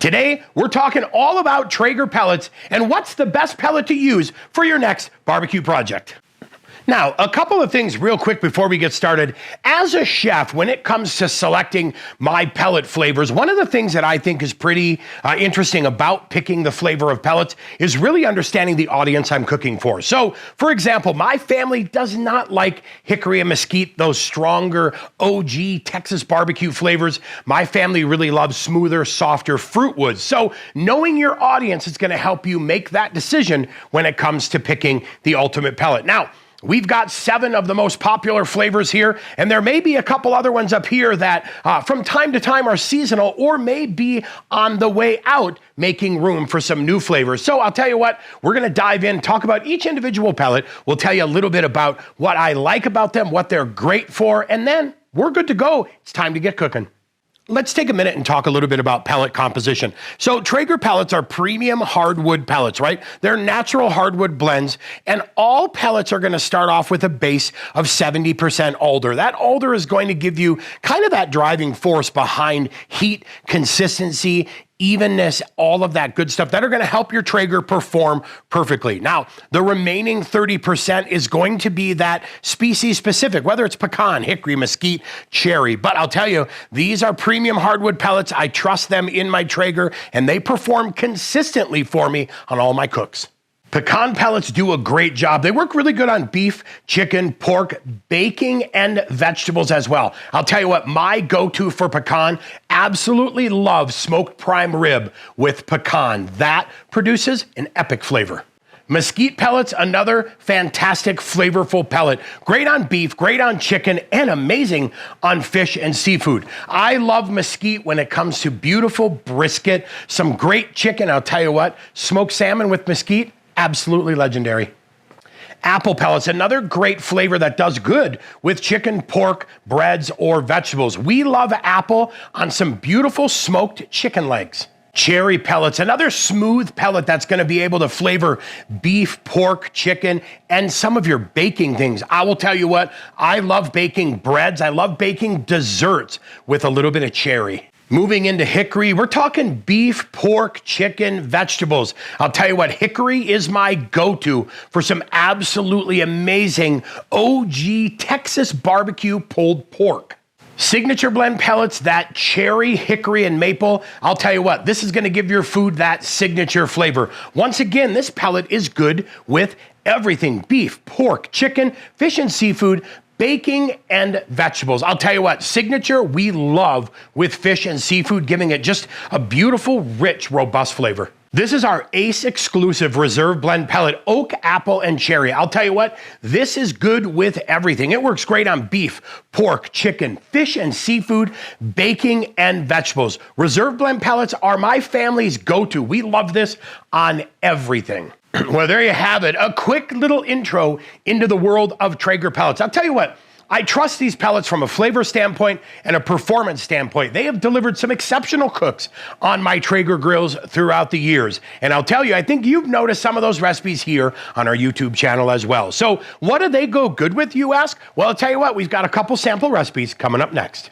Today, we're talking all about Traeger pellets and what's the best pellet to use for your next barbecue project. Now, a couple of things real quick before we get started. As a chef, when it comes to selecting my pellet flavors, one of the things that I think is pretty interesting about picking the flavor of pellets is really understanding the audience I'm cooking for. So, for example, my family does not like hickory and mesquite, those stronger OG Texas barbecue flavors. My family really loves smoother, softer fruit woods. So, knowing your audience is going to help you make that decision when it comes to picking the ultimate pellet. Now, we've got 7 of the most popular flavors here, and there may be a couple other ones up here that from time to time are seasonal or may be on the way out, making room for some new flavors. So I'll tell you what, we're gonna dive in, talk about each individual pellet. We'll tell you a little bit about what I like about them, what they're great for, and then we're good to go. It's time to get cooking. Let's take a minute and talk a little bit about pellet composition. So Traeger pellets are premium hardwood pellets, right? They're natural hardwood blends, and all pellets are gonna start off with a base of 70% alder. That alder is going to give you kind of that driving force behind heat, consistency, evenness, all of that good stuff that are gonna help your Traeger perform perfectly. Now, the remaining 30% is going to be that species specific, whether it's pecan, hickory, mesquite, cherry. But I'll tell you, these are premium hardwood pellets. I trust them in my Traeger, and they perform consistently for me on all my cooks. Pecan pellets do a great job. They work really good on beef, chicken, pork, baking, and vegetables as well. I'll tell you what, my go-to for pecan, absolutely love smoked prime rib with pecan. That produces an epic flavor. Mesquite pellets, another fantastic flavorful pellet. Great on beef, great on chicken, and amazing on fish and seafood. I love mesquite when it comes to beautiful brisket, some great chicken. I'll tell you what, smoked salmon with mesquite, absolutely legendary. Apple pellets, another great flavor that does good with chicken, pork, breads, or vegetables. We love apple on some beautiful smoked chicken legs. Cherry pellets, another smooth pellet that's going to be able to flavor beef, pork, chicken, and some of your baking things. I will tell you what, I love baking breads. I love baking desserts with a little bit of cherry. Moving into hickory, we're talking beef, pork, chicken, vegetables. I'll tell you what, hickory is my go-to for some absolutely amazing OG Texas barbecue pulled pork. Signature blend pellets, that cherry, hickory, and maple. I'll tell you what, this is gonna give your food that signature flavor. Once again, this pellet is good with everything: beef, pork, chicken, fish and seafood, baking, and vegetables. I'll tell you what, signature we love with fish and seafood, giving it just a beautiful, rich, robust flavor. This is our Ace exclusive reserve blend pellet, oak, apple, and cherry. I'll tell you what, this is good with everything. It works great on beef, pork, chicken, fish and seafood, baking, and vegetables. Reserve blend pellets are my family's go-to. We love this on everything. Well, there you have it, a quick little intro into the world of Traeger pellets. I'll tell you what, I trust these pellets from a flavor standpoint and a performance standpoint. They have delivered some exceptional cooks on my Traeger grills throughout the years. And I'll tell you, I think you've noticed some of those recipes here on our YouTube channel as well. So what do they go good with, you ask? Well, I'll tell you what, we've got a couple sample recipes coming up next.